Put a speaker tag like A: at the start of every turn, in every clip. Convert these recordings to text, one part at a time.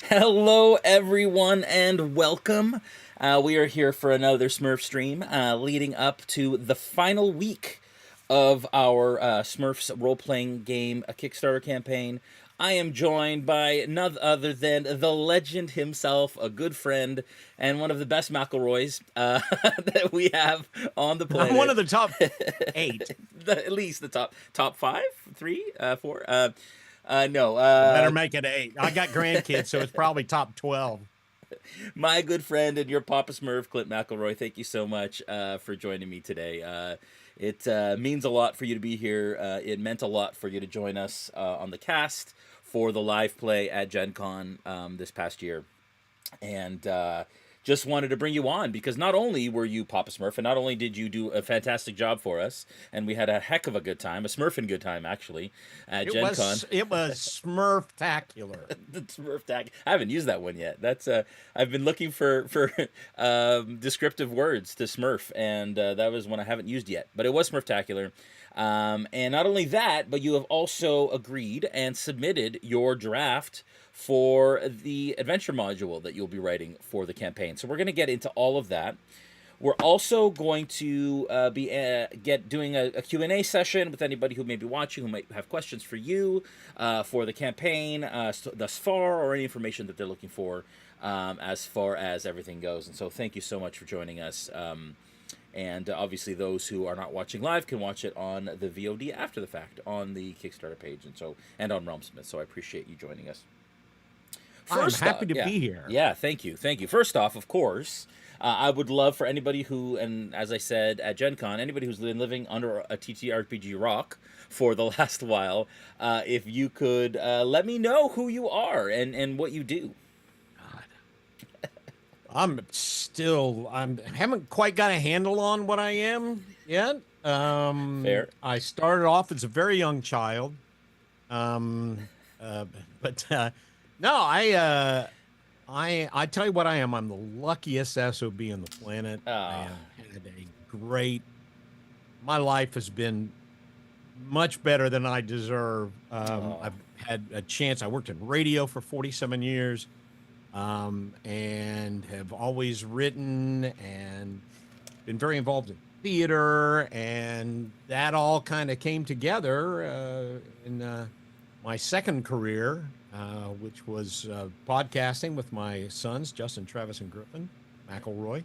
A: Hello, everyone, and welcome. We are here for another Smurfstream, leading up to the final week of our Smurfs role-playing game Kickstarter campaign. I am joined by none other than the legend himself, a good friend, and one of the best McElroys that we have on the
B: I'm one
A: planet.
B: of the top eight.
A: At least the top five, three, four. No.
B: I better make it eight. I got grandkids, so it's probably top 12.
A: My good friend and your Papa Smurf Clint McElroy, thank you so much for joining me today. It means a lot for you to be here. It meant a lot for you to join us on the cast for the live play at Gen Con this past year. And just wanted to bring you on because not only were you Papa Smurf, and not only did you do a fantastic job for us, and we had a heck of a good time, a Smurfing good time actually, at Gen Con.
B: It was Smurftacular.
A: The Smurf tag. I haven't used that one yet. That's I've been looking for descriptive words to Smurf, and that was one I haven't used yet. But it was Smurftacular. And not only that, but you have also agreed and submitted your draft for the adventure module that you'll be writing for the campaign. So we're going to get into all of that. We're also going to be doing a Q&A session with anybody who may be watching, who might have questions for you for the campaign thus far, or any information that they're looking for as far as everything goes. And so thank you so much for joining us. And obviously those who are not watching live can watch it on the VOD after the fact on the Kickstarter page and on Realmsmith. So I appreciate you joining us.
B: I'm happy to be here.
A: Yeah, thank you. Thank you. First off, of course, I would love for anybody who, and as I said at Gen Con, anybody who's been living under a ttrpg rock for the last while, if you could let me know who you are and what you do.
B: I haven't quite got a handle on what I am yet.
A: Fair.
B: I started off as a very young child. But no, I tell you what I am. I'm the luckiest SOB on the planet. I have had a great. My life has been much better than I deserve. I've had a chance. I worked in radio for 47 years, and have always written and been very involved in theater, and that all kind of came together in my second career, which was podcasting with my sons, Justin, Travis, and Griffin McElroy.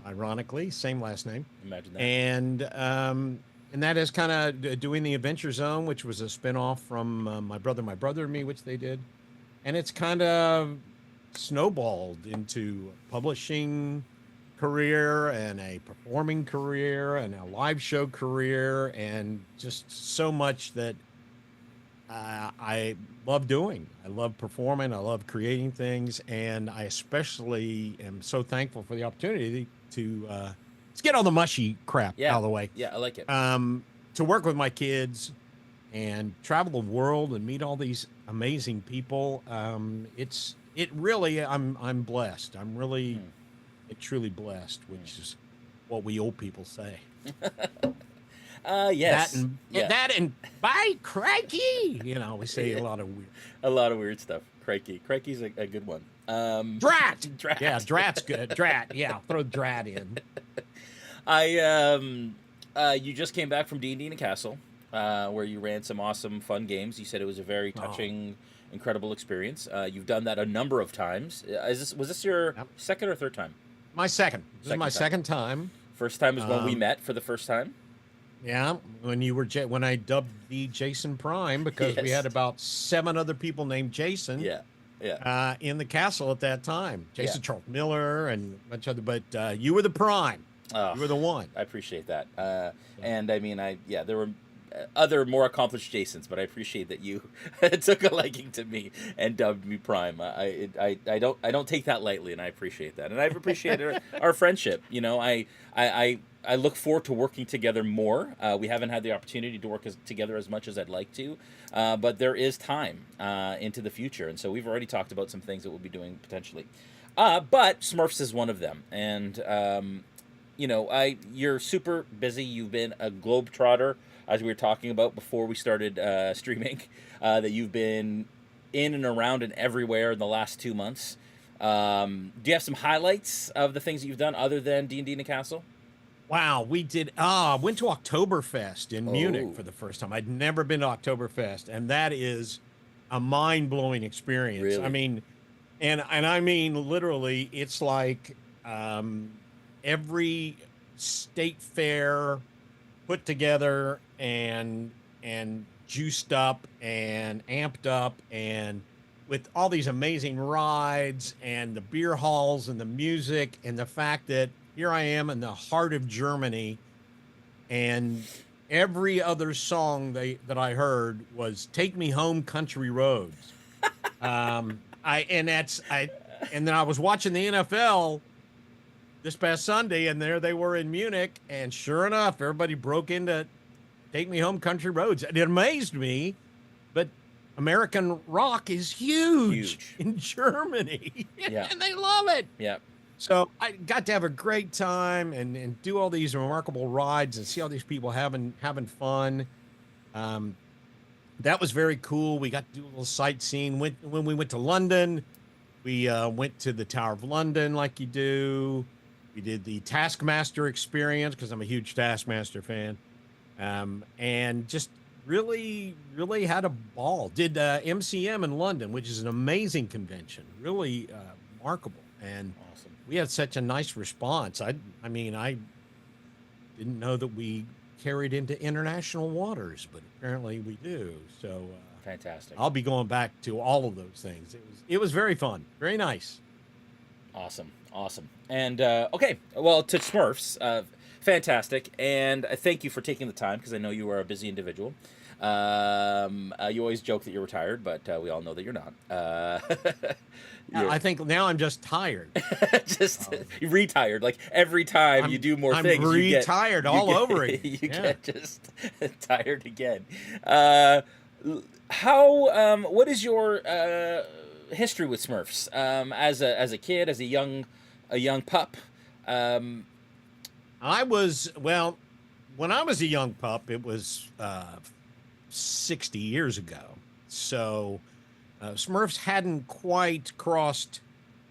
B: Ironically, same last name.
A: Imagine that.
B: And that is kind of doing the Adventure Zone, which was a spinoff from My Brother and Me, which they did. And it's kind of snowballed into a publishing career and a performing career and a live show career, and just so much that I love doing. I love performing. I love creating things, and I especially am so thankful for the opportunity to let's get all the mushy crap out of the way.
A: Yeah, I like it.
B: To work with my kids and travel the world and meet all these amazing people. It really. I'm blessed. I'm really truly blessed, which is what we old people say.
A: Yes.
B: That and by crikey, we say a lot of
A: weird stuff. Crikey's a good one.
B: Drat.
A: Drat.
B: Yeah, drat's good. Drat. Yeah, throw drat in.
A: You just came back from D&D in a Castle, where you ran some awesome, fun games. You said it was a very touching, incredible experience. You've done that a number of times. Was this your second or third time?
B: My second. This is my second time.
A: First time is when we met for the first time.
B: Yeah, when I dubbed the Jason Prime, because we had about 7 other people named Jason.
A: Yeah.
B: In the castle at that time, Jason Charles Miller and a bunch of other, but you were the Prime. You were the one.
A: I appreciate that. And I mean, there were other more accomplished Jasons, but I appreciate that you took a liking to me and dubbed me Prime. I don't take that lightly, and I appreciate that. And I've appreciated our friendship. I look forward to working together more. We haven't had the opportunity to work together as much as I'd like to, but there is time into the future, and so we've already talked about some things that we'll be doing potentially. But Smurfs is one of them, and you're super busy. You've been a globetrotter, as we were talking about before we started streaming. That you've been in and around and everywhere in the last 2 months. Do you have some highlights of the things that you've done other than D&D in the castle?
B: Wow, we did. Went to Oktoberfest in Munich
A: Oh,
B: for the first time. I'd never been to Oktoberfest, and that is a mind-blowing experience. I
A: really?
B: mean, and I mean literally, it's like every state fair put together and juiced up and amped up and with all these amazing rides and the beer halls and the music and the fact that here I am in the heart of Germany and every other song that I heard was "Take Me Home, Country Roads." I and that's I and then I was watching the NFL this past Sunday, and there they were in Munich, and sure enough, everybody broke into "Take Me Home, Country Roads." And it amazed me, but American rock is huge
A: Huge.
B: in Germany,
A: Yeah.
B: and they love it.
A: Yeah.
B: So I got to have a great time and do all these remarkable rides and see all these people having fun. Um, that was very cool. We got to do a little sightseeing. When we went to London, we went to the Tower of London like you do. We did the Taskmaster experience because I'm a huge Taskmaster fan, and just really had a ball. Did MCM in London, which is an amazing convention, really remarkable, and
A: Awesome.
B: we had such a nice response. I mean, I didn't know that we carried into international waters, but apparently we do. So
A: Fantastic.
B: I'll be going back to all of those things. It was very fun, very nice.
A: Awesome. Awesome. And okay, well, to Smurfs, fantastic. And thank you for taking the time because I know you are a busy individual. You always joke that you're retired, but we all know that you're not.
B: I think now I'm just tired.
A: Just retired. Like every time you do more
B: I'm
A: things,
B: retired all over
A: you
B: again.
A: get just tired again. What is your history with Smurfs? As a kid, as a young pup.
B: I was well when I was a young pup. It was 60 years ago. So Smurfs hadn't quite crossed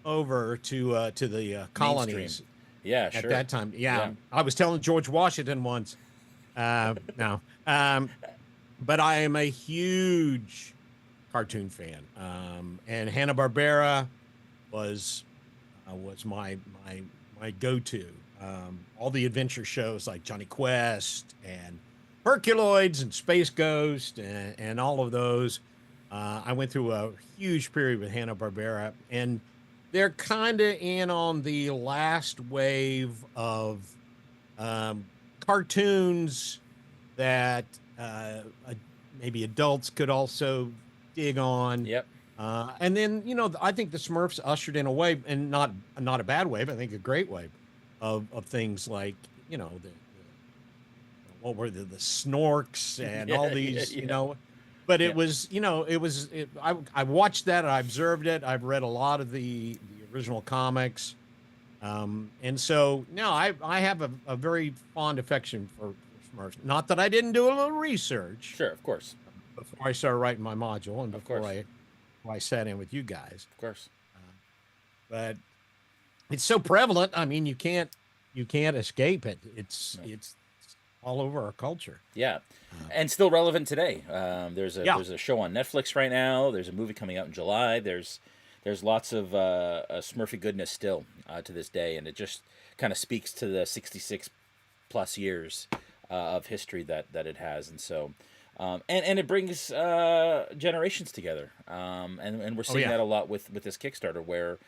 B: over to the colonies
A: Yeah,
B: at
A: sure.
B: that time. Yeah,
A: Yeah.
B: I was telling George Washington once. No, but I am a huge cartoon fan, and Hanna-Barbera was my go-to. All the adventure shows like Johnny Quest and Herculoids and Space Ghost and all of those. I went through a huge period with Hanna-Barbera, and they're kind of in on the last wave of cartoons that maybe adults could also dig on.
A: Yep.
B: And then I think the Smurfs ushered in a wave, and not a bad wave. I think a great wave of things like what were the Snorks and all these
A: Yeah.
B: But
A: Yeah.
B: it was I watched that. I observed it. I've read a lot of the original comics, and so now I have a very fond affection for Smurfs. Not that I didn't do a little research
A: Sure, of course.
B: before I started writing my module and
A: Of
B: before
A: course.
B: I sat in with you guys.
A: Of course.
B: But it's so prevalent. I mean, you can't escape it. It's all over our culture.
A: Yeah, and still relevant today. There's
B: Yeah.
A: a show on Netflix right now. There's a movie coming out in July. There's lots of Smurfy goodness still to this day, and it just kind of speaks to the 66 plus years of history that it has, and so. And it brings generations together, and we're seeing
B: yeah.
A: that a lot with this Kickstarter, where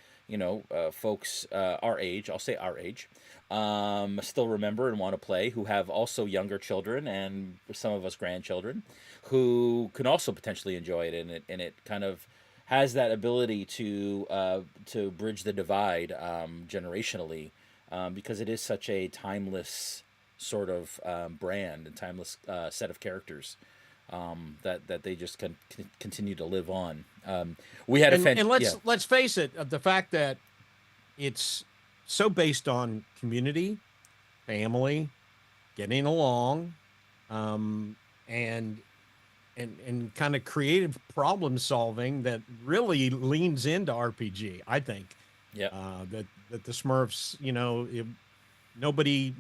A: folks our age, I'll say our age, still remember and want to play, who have also younger children and some of us grandchildren, who can also potentially enjoy it, and it kind of has that ability to bridge the divide generationally, because it is such a timeless sort of brand and timeless set of characters. That they just can continue to live on. We had
B: And let's face it, the fact that it's so based on community, family, getting along, and and kind of creative problem solving that really leans into RPG. I think
A: Yeah.
B: that the Smurfs, nobody,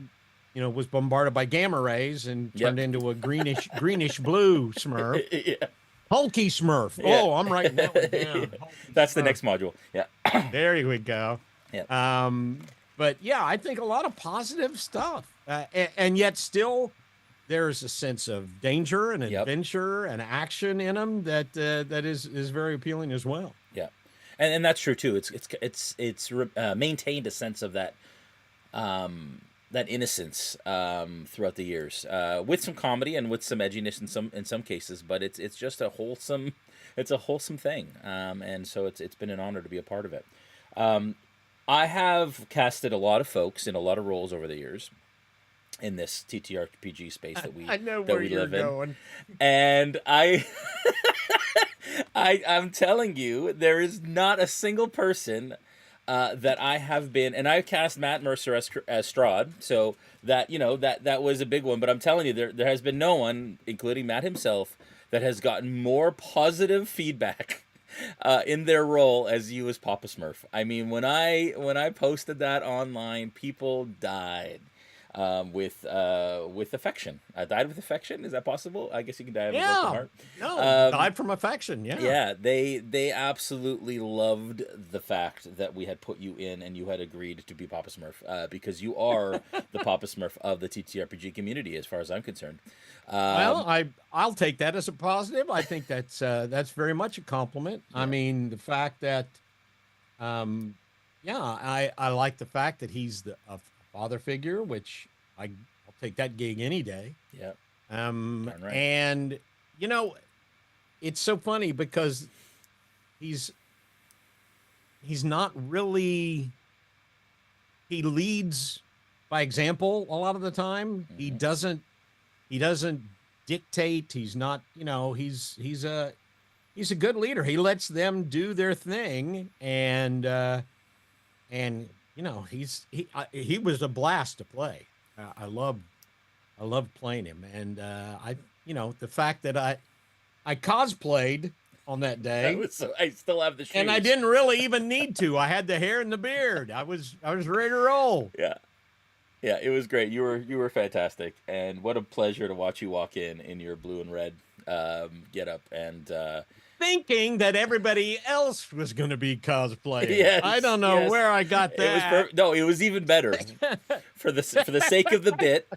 B: was bombarded by gamma rays and turned
A: Yep.
B: into a greenish blue Smurf.
A: Yeah.
B: Hulky Smurf.
A: Yeah.
B: Oh, I'm writing that one
A: Yeah.
B: down. Hulky
A: That's the
B: Smurf.
A: next module. Yeah.
B: There we go.
A: Yeah.
B: But yeah, I think a lot of positive stuff, and yet still there's a sense of danger and
A: Yep.
B: adventure and action in them that is very appealing as well.
A: Yeah. And that's true too. It's maintained a sense of that innocence throughout the years, with some comedy and with some edginess in some cases. But it's just a wholesome thing, and so it's been an honor to be a part of it. I have casted a lot of folks in a lot of roles over the years in this ttrpg space that we
B: I know
A: that
B: where
A: we
B: you're
A: live in,
B: going.
A: and I'm telling you, there is not a single person that I have been, and I've cast Matt Mercer as Strahd, so that was a big one. But I'm telling you, there has been no one, including Matt himself, that has gotten more positive feedback in their role as you as Papa Smurf. I mean, when I posted that online, people died with affection. Died with affection. Is that possible? I guess you can die of a broken
B: Yeah,
A: heart.
B: no, died from affection. Yeah,
A: Yeah, they absolutely loved the fact that we had put you in and you had agreed to be Papa Smurf, because you are the Papa Smurf of the TTRPG community, as far as I'm concerned.
B: Well, I'll take that as a positive. I think that's very much a compliment. I mean, the fact that, yeah, I like the fact that he's a father figure, which I'll take that gig any day.
A: Yeah. Darn right.
B: And it's so funny because he's not really, he leads by example a lot of the time.
A: Mm-hmm.
B: He doesn't dictate. He's not, he's a good leader. He lets them do their thing, and he was a blast to play. I love playing him, and the fact that I cosplayed on that day.
A: I still have the shoes,
B: and I didn't really even need to. I had the hair and the beard. I was ready to roll.
A: Yeah. Yeah, it was great. You were fantastic, and what a pleasure to watch you walk in your blue and red get up, and
B: thinking that everybody else was going to be cosplaying.
A: Yes,
B: I don't know where I got that.
A: No, it was even better. for the sake of the bit,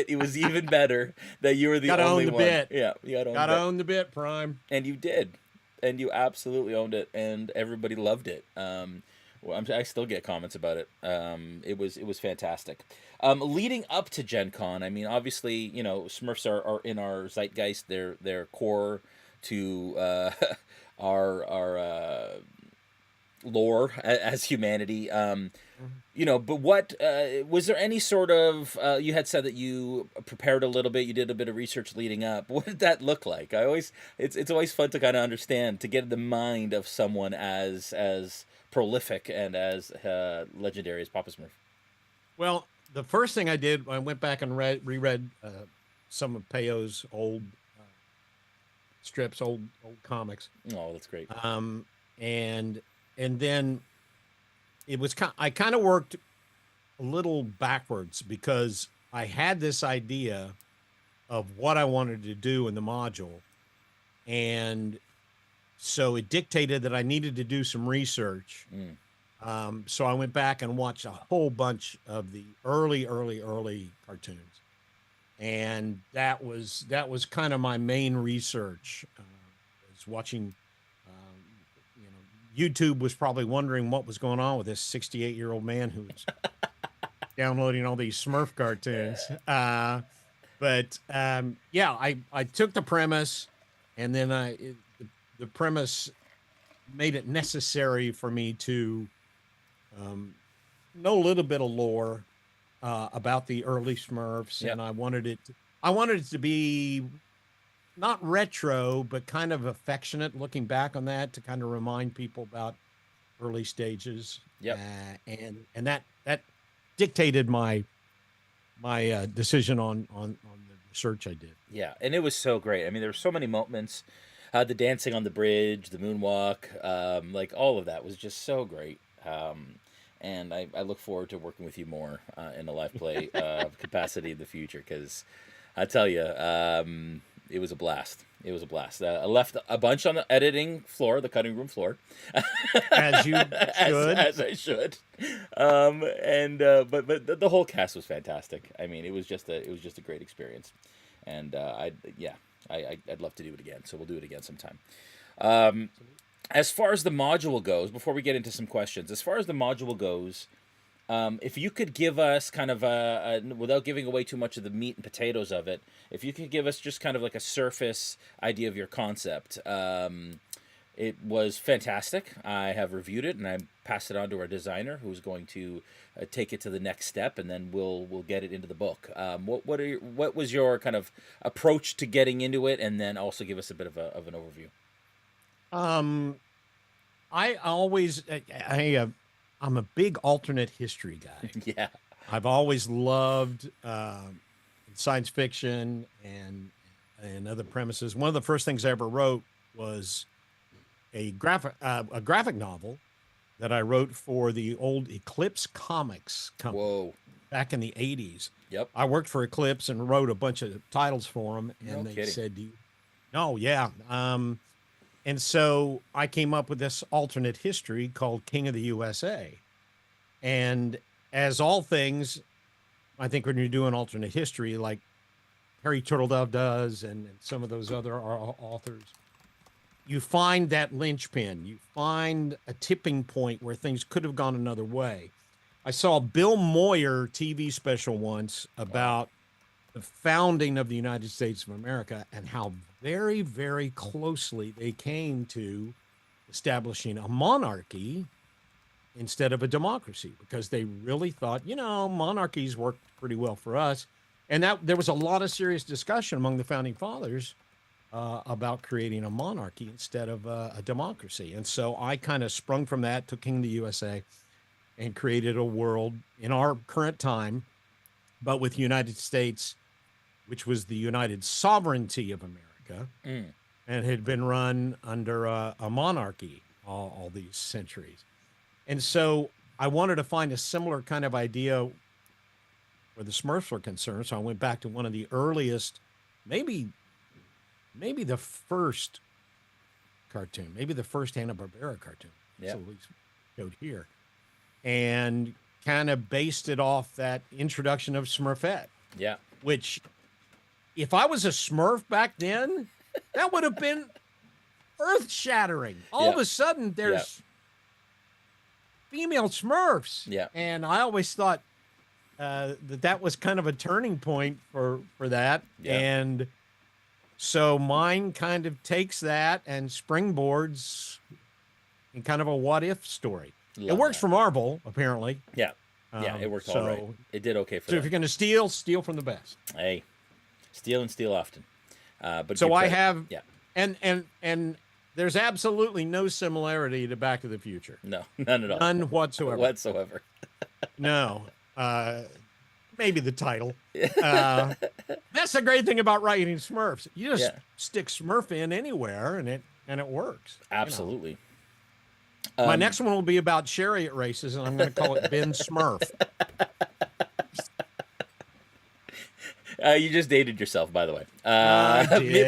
A: it was even better that you were the only one.
B: Bit.
A: Yeah, you
B: gotta own the bit, Prime.
A: And you did, and you absolutely owned it, and everybody loved it. Well, I still get comments about it. It was fantastic. Leading up to Gen Con, I mean, obviously, Smurfs are in our zeitgeist. They're core to our lore as humanity. But what was there any sort of? You had said that you prepared a little bit. You did a bit of research leading up. What did that look like? It's always fun to kind of understand, to get the mind of someone as prolific and as legendary as Papa Smurf.
B: Well, the first thing I did, I went back and reread some of Peyo's old strips, old comics.
A: Oh, that's great.
B: And then it was I kind of worked a little backwards, because I had this idea of what I wanted to do in the module, and so it dictated that I needed to do some research. So I went back and watched a whole bunch of the early cartoons, and that was kind of my main research. Was watching. YouTube was probably wondering what was going on with this 68-year-old man who was downloading all these Smurf cartoons. But I took the premise, and then the premise made it necessary for me to know a little bit of lore about the early Smurfs. Yep. And I wanted it to be not retro, but kind of affectionate, looking back on that, to kind of remind people about early stages.
A: Yep.
B: And that dictated my decision on the research I did.
A: Yeah, and it was so great. I mean, there were so many moments. The dancing on the bridge, the moonwalk, like all of that was just so great. And I look forward to working with you more in a live play capacity in the future because I tell you, it was a blast. It was a blast. I left a bunch on the editing floor, the cutting room floor,
B: As you should.
A: as I should. But the whole cast was fantastic. I mean, it was just a great experience, and I'd love to do it again. So we'll do it again sometime. As far as the module goes, before we get into some questions, as far as the module goes, if you could give us kind of without giving away too much of the meat and potatoes of it, if you could give us just kind of like a surface idea of your concept, it was fantastic. I have reviewed it and I passed it on to our designer, who's going to take it to the next step, and then we'll get it into the book. What was your kind of approach to getting into it, and then also give us a bit of an overview.
B: I always, I'm a big alternate history guy.
A: Yeah.
B: I've always loved science fiction and other premises. One of the first things I ever wrote was a graphic novel that I wrote for the old Eclipse Comics company.
A: Whoa.
B: Back in the 80s.
A: Yep.
B: I worked for Eclipse and wrote a bunch of titles for them, and
A: No
B: they
A: kidding.
B: said, "No, yeah." And so I came up with this alternate history called King of the USA. And as all things, I think when you're doing alternate history, like Harry Turtledove does, and some of those other authors, you find that linchpin. You find a tipping point where things could have gone another way. I saw a Bill Moyer TV special once about the founding of the United States of America and how very, very closely they came to establishing a monarchy instead of a democracy, because they really thought, monarchies worked pretty well for us. And that there was a lot of serious discussion among the founding fathers about creating a monarchy instead of a democracy. And so I kind of sprung from that, took King of the USA, and created a world in our current time, but with United States, which was the United Sovereignty of America, and had been run under a monarchy all these centuries. And so I wanted to find a similar kind of idea where the Smurfs were concerned. So I went back to one of the earliest, maybe the first cartoon, maybe the first Hanna-Barbera cartoon.
A: Yeah.
B: So at least showed here. And kind of based it off that introduction of Smurfette.
A: Yeah.
B: Which, if I was a Smurf back then, that would have been earth-shattering. All of a sudden, there's female Smurfs.
A: Yeah.
B: And I always thought that was kind of a turning point for that.
A: Yeah.
B: And so mine kind of takes that and springboards in kind of a what-if story. It works for Marvel, apparently.
A: Yeah. Yeah, it worked all right. It did okay for
B: So if you're going to steal from the best.
A: Hey, steal and steal often. But
B: so I have,
A: yeah,
B: and there's absolutely no similarity to Back to the Future.
A: No, none at all.
B: None whatsoever.
A: Whatsoever.
B: No. Maybe the title. That's the great thing about writing Smurfs. You just stick Smurf in anywhere, and it works.
A: Absolutely.
B: My next one will be about chariot races, and I'm going to call it Ben Smurf.
A: You just dated yourself, by the way.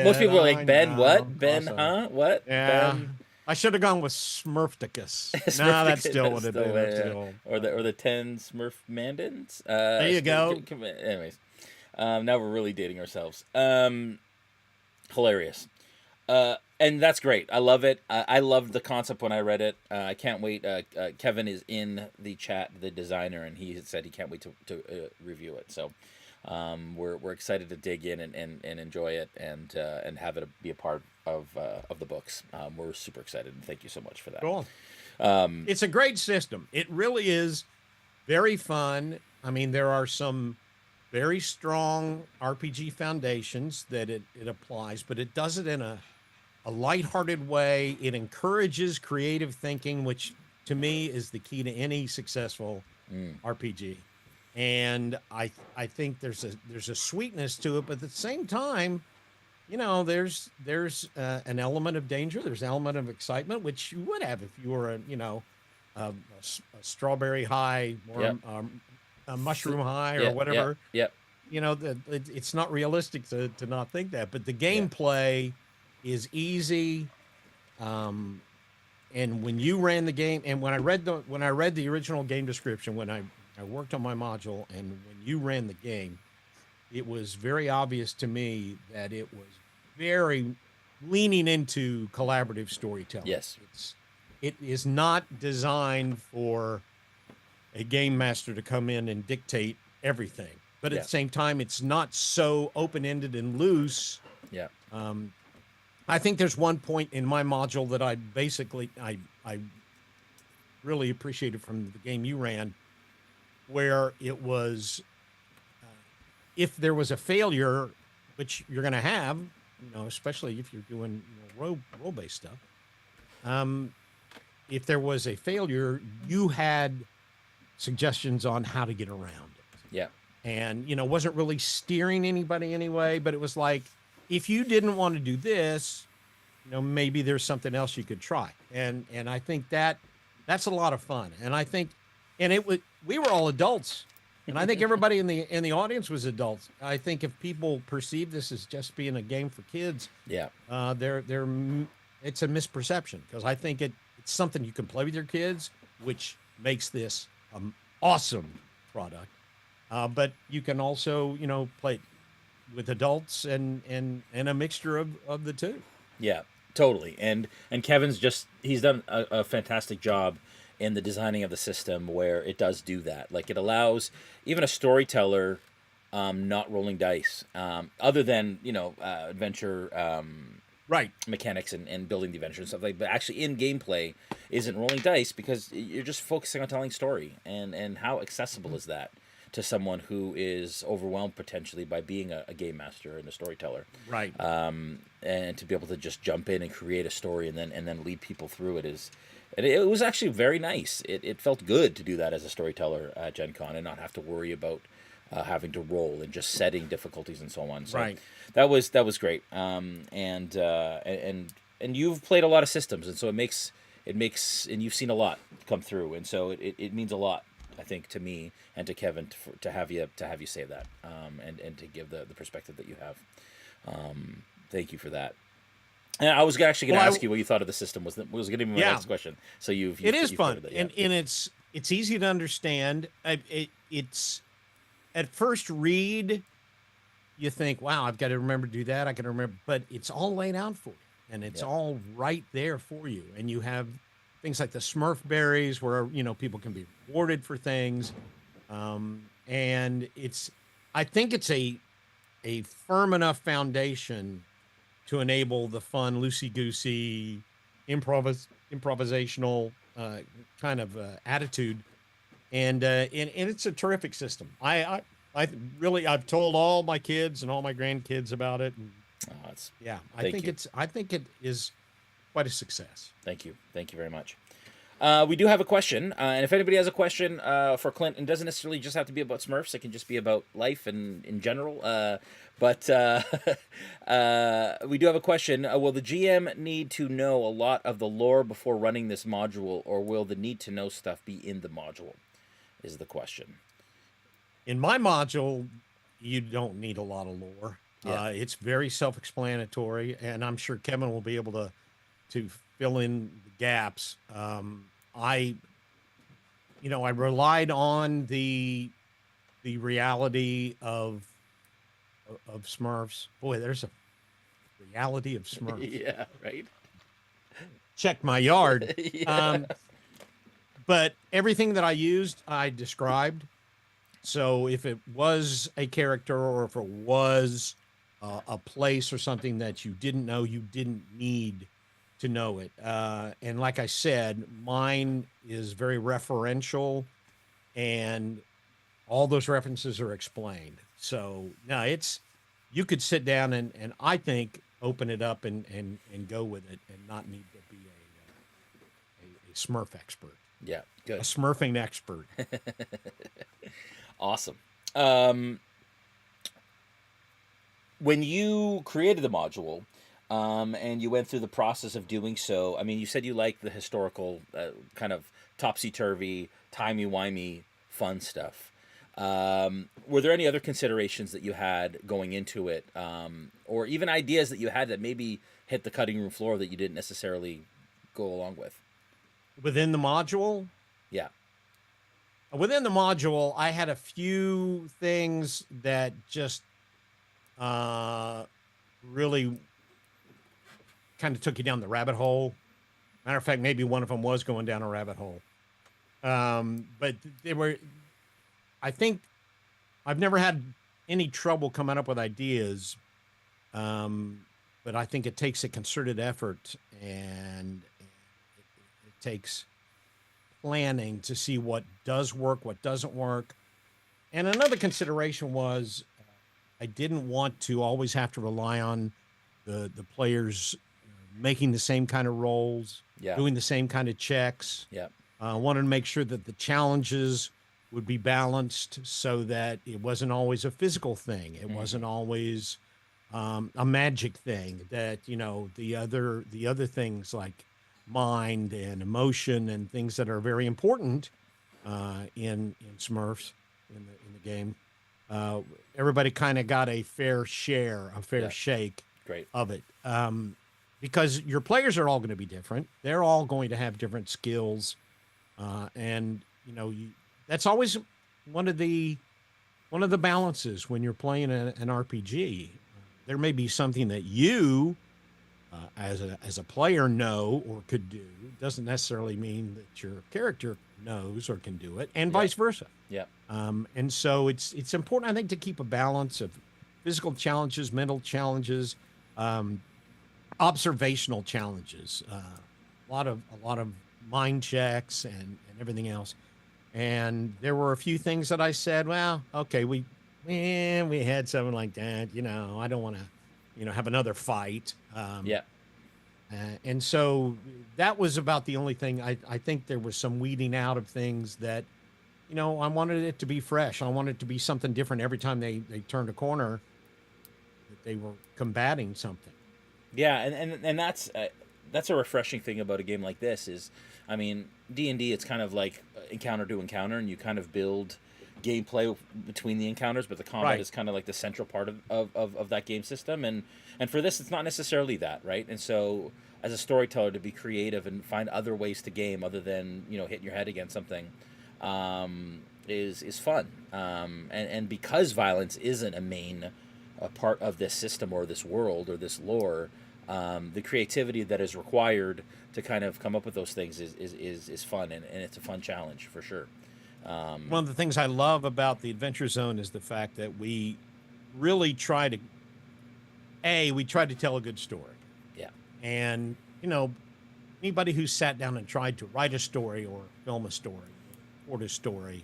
A: Most people are like, Ben, what? Ben, huh? What?
B: Yeah.
A: Ben?
B: I should have gone with Smurfticus. No, that's still what it is.
A: Or the 10 Smurf Mandans.
B: There you go.
A: Anyways, now we're really dating ourselves. Hilarious. And that's great. I love it. I loved the concept when I read it. I can't wait. Kevin is in the chat, the designer, and he said he can't wait to review it. So we're excited to dig in and enjoy it and have it be a part of the books. We're super excited, and thank you so much for that.
B: Cool. It's a great system. It really is very fun. I mean, there are some very strong RPG foundations that it applies, but it does it in a lighthearted way. It encourages creative thinking, which to me is the key to any successful RPG. and I think there's a sweetness to it, but at the same time, there's an element of danger. There's an element of excitement, which you would have if you were a strawberry high or
A: Yep.
B: a mushroom high or
A: Yeah. Yeah.
B: whatever.
A: Yep.
B: It's not realistic to not think that, but the
A: Yeah.
B: gameplay is easy. Um, and when you ran the game, and when I read the original game description, when I worked on my module, and when you ran the game, it was very obvious to me that it was very leaning into collaborative storytelling.
A: Yes.
B: It is not designed for a game master to come in and dictate everything, but at
A: Yeah.
B: the same time, it's not so open-ended and loose.
A: Yeah.
B: I think there's one point in my module that I really appreciated from the game you ran, where it was if there was a failure, which you're going to have, especially if you're doing role-based stuff. If there was a failure, you had suggestions on how to get around it.
A: Yeah.
B: And wasn't really steering anybody anyway, but it was like, if you didn't want to do this, maybe there's something else you could try. And I think that's a lot of fun. And I think, we were all adults, and I think everybody in the audience was adults. I think if people perceive this as just being a game for kids,
A: Yeah.
B: it's a misperception, because I think it's something you can play with your kids, which makes this an awesome product. But you can also, play with adults and a mixture of the two.
A: Yeah, totally. And Kevin's he's done a fantastic job in the designing of the system where it does do that. Like, it allows even a storyteller not rolling dice, other than adventure
B: Right.
A: mechanics and building the adventure and stuff like. But actually, in gameplay, isn't rolling dice, because you're just focusing on telling story. And how accessible is that to someone who is overwhelmed potentially by being a game master and a storyteller?
B: Right.
A: And to be able to just jump in and create a story and then lead people through it was actually very nice. It felt good to do that as a storyteller at Gen Con and not have to worry about having to roll and just setting difficulties and so on. So
B: Right.
A: that was great. And you've played a lot of systems, and so it makes and you've seen a lot come through, and so it means a lot, I think, to me and to Kevin to have you say that, and to give the perspective that you have. Thank you for that. And I was actually going to ask you what you thought of the system. Was going to be my next question. So
B: it is fun,
A: it, yeah.
B: and it's easy to understand. It's at first read, you think, wow, I've got to remember to do that. I can remember, but it's all laid out for you, and it's all right there for you. And you have things like the Smurf berries, where people can be rewarded for things, and I think it's a firm enough foundation to enable the fun, loosey-goosey, improvisational kind of attitude, and it's a terrific system. I've told all my kids and all my grandkids about it. And, I think it is quite a success.
A: Thank you very much. We do have a question, and if anybody has a question for Clint, it doesn't necessarily just have to be about Smurfs. It can just be about life and in general. But we do have a question. Will the GM need to know a lot of the lore before running this module, or will the need to know stuff be in the module? Is the question.
B: In my module, you don't need a lot of lore.
A: Yeah.
B: It's very self-explanatory, and I'm sure Kevin will be able to fill in the gaps. I relied on the reality of Smurfs. Boy, there's a reality of Smurfs.
A: Yeah, right.
B: Check my yard.
A: Yeah.
B: But everything that I used, I described. So if it was a character, or if it was a place or something that you didn't know, you didn't need to know it. And like I said, mine is very referential, and all those references are explained. So no, you could sit down and I think open it up and go with it, and not need to be a Smurf expert.
A: Yeah,
B: a
A: good.
B: smurfing expert.
A: Awesome. When you created the module, and you went through the process of doing so, I mean, you said you like the historical kind of topsy-turvy, timey-wimey fun stuff. Were there any other considerations that you had going into it, or even ideas that you had that maybe hit the cutting room floor that you didn't necessarily go along with?
B: Within the module,
A: Yeah.
B: I had a few things that just uh, really kind of took you down the rabbit hole. Matter of fact, maybe one of them was going down a rabbit hole. But they were, I think, I've never had any trouble coming up with ideas. Um, but I think it takes a concerted effort, and it takes planning to see what does work, what doesn't work. And another consideration was I didn't want to always have to rely on the players making the same kind of rolls,
A: Yeah.
B: doing the same kind of checks.
A: Yeah.
B: I wanted to make sure that the challenges would be balanced so that it wasn't always a physical thing. It wasn't always a magic thing. That the other things like mind and emotion and things that are very important in Smurfs in the game. Uh, Everybody kind of got a fair share, a fair
A: Yeah.
B: shake
A: Great.
B: of it. Because your players are all going to be different. They're all going to have different skills, and that's always one of the one of the balances when you're playing an RPG. There may be something that you, as a player, know or could do. Doesn't necessarily mean that your character knows or can do it, and
A: Yeah.
B: vice versa.
A: Yeah.
B: And so it's important, I think, to keep a balance of physical challenges, mental challenges, um, observational challenges, a lot of mind checks and everything else. And there were a few things that I said, well, okay, we had something like that. I don't want to, have another fight.
A: Yeah.
B: And so that was about the only thing. I think there was some weeding out of things that, I wanted it to be fresh. I wanted it to be something different every time they turned a corner, that they were combating something.
A: Yeah, and that's a refreshing thing about a game like this is, I mean, D&D, it's kind of like encounter to encounter, and you kind of build gameplay between the encounters, but the combat
B: Right.
A: is kind of like the central part of that game system, and for this, it's not necessarily that, right? And so, as a storyteller, to be creative and find other ways to game other than hitting your head against something, is fun. And because violence isn't a part of this system or this world or this lore, the creativity that is required to kind of come up with those things is fun, and it's a fun challenge for sure.
B: One of the things I love about the Adventure Zone is the fact that we really try to tell a good story.
A: Yeah.
B: And, anybody who's sat down and tried to write a story or film a story, record a story,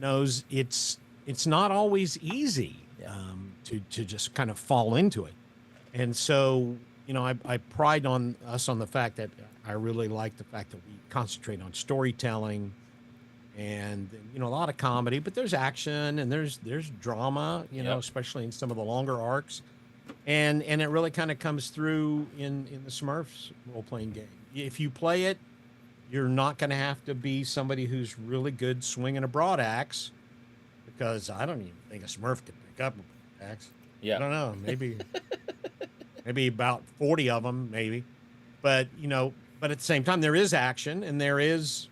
B: knows it's not always easy
A: Yeah.
B: to just kind of fall into it. And so, I pride on us on the fact that I really like the fact that we concentrate on storytelling and a lot of comedy, but there's action and there's drama,
A: Yep.
B: especially in some of the longer arcs, and it really kind of comes through in the Smurfs role playing game. If you play it, you're not going to have to be somebody who's really good swinging a broadaxe, because I don't even think a Smurf could pick up a broadaxe. I
A: Yeah.
B: don't know, maybe about 40 of them, maybe, but but at the same time, there is action and there is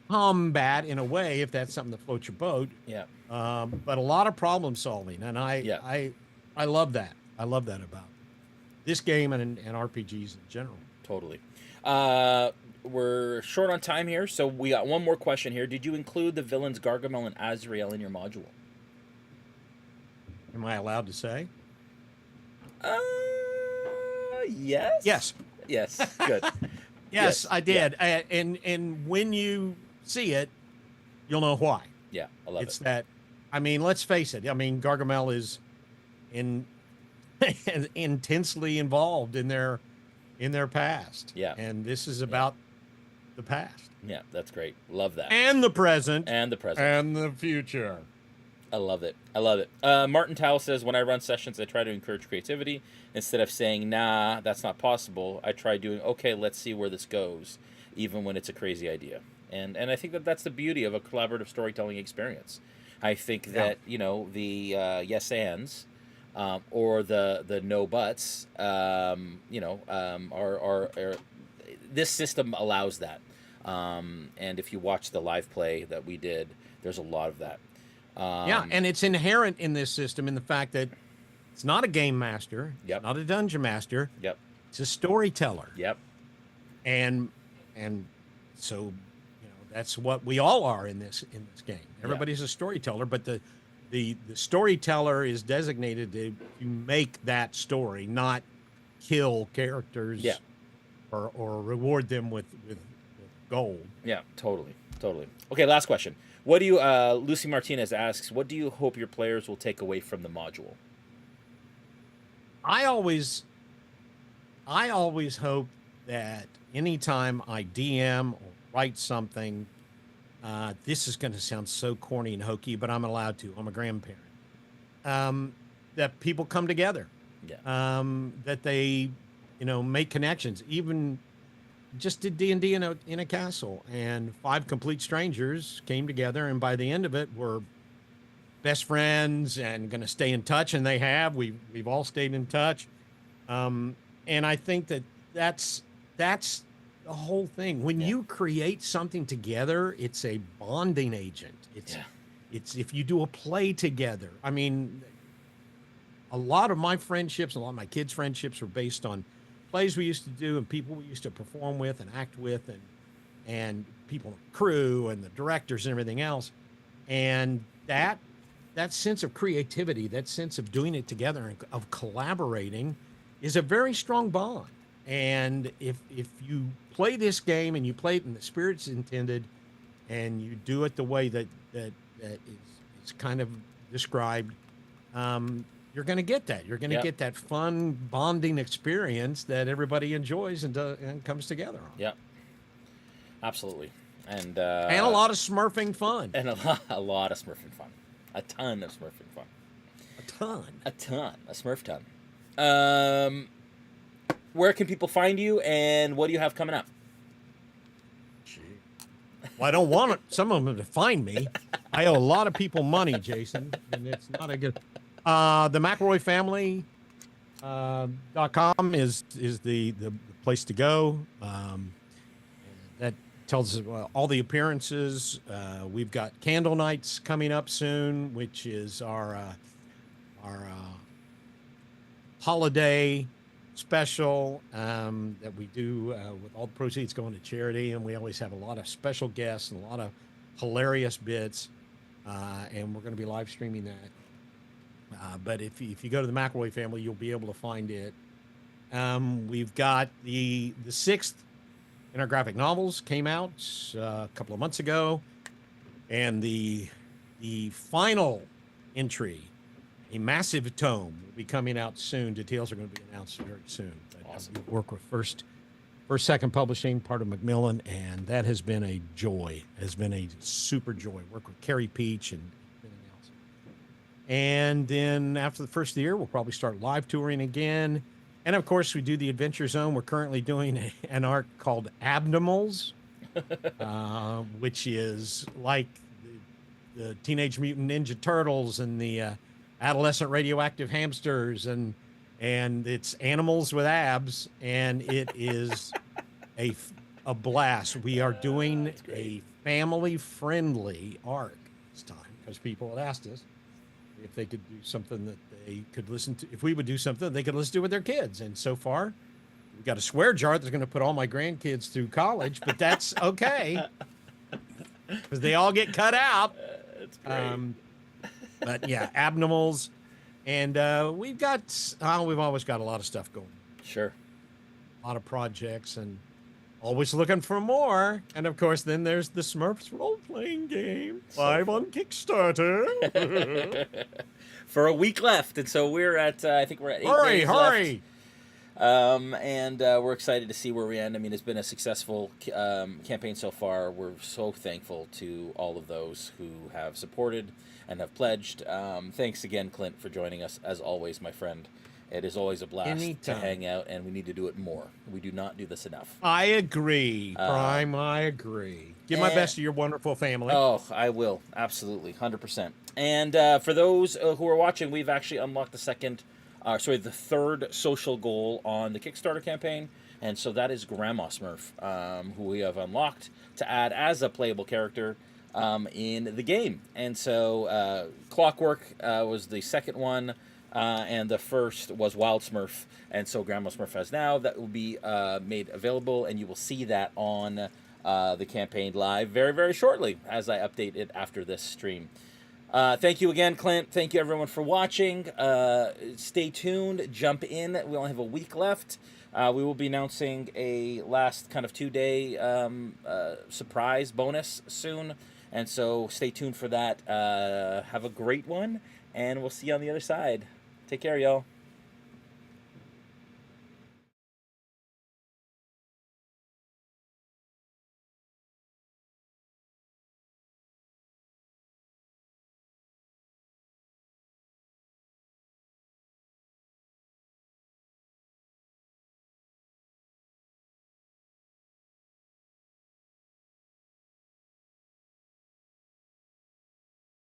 B: combat in a way, if that's something that floats your boat.
A: Yeah.
B: But a lot of problem solving, and
A: Yeah.
B: I love that. I love that about this game and RPGs in general.
A: Totally. We're short on time here, so we got one more question here. Did you include the villains Gargamel and Azrael in your module?
B: Am I allowed to say?
A: Uh, yes.
B: Yes.
A: Yes. Good.
B: Yes,
A: Yes,
B: I did. And when you see it, you'll know why.
A: Yeah, I love
B: It's
A: it.
B: that. I mean, let's face it. I mean, Gargamel is in intensely involved in their past.
A: Yeah.
B: And this is about the past
A: Yeah, that's great. Love that.
B: and the present
A: And the present.
B: and the future.
A: I love it. I love it. Martin Towle says, when I run sessions, I try to encourage creativity. Instead of saying, nah, that's not possible, I try doing, okay, let's see where this goes, even when it's a crazy idea. And I think that that's the beauty of a collaborative storytelling experience. I think that, you know, the yes ands or the no buts, you know, are this system allows that. And if you watch the live play that we did, there's a lot of that.
B: Yeah, and it's inherent in this system in the fact that it's not a game master,
A: Yep.
B: it's not a dungeon master,
A: Yep.
B: it's a storyteller.
A: Yep.
B: And so, you know, that's what we all are in this game. Everybody's a storyteller, but the storyteller is designated to make that story, not kill characters
A: Yeah.
B: or reward them with gold.
A: Yeah, totally. Okay, last question. What do you, Lucy Martinez asks, what do you hope your players will take away from the module?
B: I always hope that anytime I DM or write something, this is going to sound so corny and hokey, but I'm allowed to. I'm a grandparent. That people come together.
A: Yeah.
B: That they, you know, make connections. Even just did D&D in a castle, and 5 complete strangers came together, and by the end of it, were best friends and going to stay in touch, and they have. We've all stayed in touch, and I think that's the whole thing. When you create something together, it's a bonding agent. It's if you do a play together. I mean, a lot of my friendships, a lot of my kids' friendships are based on plays we used to do and people we used to perform with and act with, and people in the crew and the directors and everything else. And that sense of creativity, that sense of doing it together and of collaborating is a very strong bond. And if you play this game and you play it in the spirit it's intended, and you do it the way that is kind of described, you're going to get that. You're going to get that fun bonding experience that everybody enjoys and comes together on.
A: Yeah, absolutely. And
B: a lot of smurfing fun.
A: And a lot of smurfing fun. A ton of smurfing fun. A smurf ton. Where can people find you, and what do you have coming up?
B: Well, I don't want some of them to find me. I owe a lot of people money, Jason, and it's not a good. The McElroy family .com is the place to go. That tells us all the appearances. We've got candle nights coming up soon, which is our holiday special that we do with all the proceeds going to charity, and we always have a lot of special guests and a lot of hilarious bits, and we're going to be live streaming that. But if you go to the McElroy family, you'll be able to find it. We've got the 6th in our graphic novels came out a couple of months ago, and the final entry, a massive tome, will be coming out soon. Details are going to be announced very soon. But
A: awesome.
B: We work with First Second Publishing, part of Macmillan, and that has been a joy. Has been a super joy. Work with Carrie Peach and everything else. And then after the first of the year, we'll probably start live touring again. And of course, we do the Adventure Zone. We're currently doing an arc called Abnormals, which is like the Teenage Mutant Ninja Turtles and the adolescent radioactive hamsters, and it's animals with abs, and it is a blast. We are doing a family-friendly arc this time because people had asked us if they could do something that they could listen to, if we would do something they could listen to with their kids. And so far, we've got a swear jar that's going to put all my grandkids through college, but that's okay because they all get cut out.
A: That's great.
B: But yeah, Abnormals, and we've always got a lot of stuff going.
A: Sure.
B: A lot of projects, and always looking for more. And of course, then there's the Smurfs role-playing game, live on Kickstarter.
A: For a week left, and so we're at I think we're at 8 days left.
B: Hurry!
A: And we're excited to see where we end. I mean, it's been a successful campaign so far. We're so thankful to all of those who have supported and have pledged. Thanks again, Clint, for joining us, as always, my friend. It is always a blast to
B: Anytime.
A: hang out, and we need to do it more. We do not do this enough.
B: I agree, Prime. I agree. Give my
A: and-
B: best to your wonderful family.
A: Oh, I will. Absolutely. 100%. And for those who are watching, we've actually unlocked the third social goal on the Kickstarter campaign. And so that is Grandma Smurf, who we have unlocked to add as a playable character in the game. And so Clockwork was the second one, and the first was Wild Smurf. And so Grandma Smurf has now. That will be made available, and you will see that on the campaign live very, very shortly as I update it after this stream. Thank you again, Clint. Thank you, everyone, for watching. Stay tuned. Jump in. We only have a week left. We will be announcing a last kind of 2-day surprise bonus soon. And so stay tuned for that. Have a great one, and we'll see you on the other side. Take care, y'all.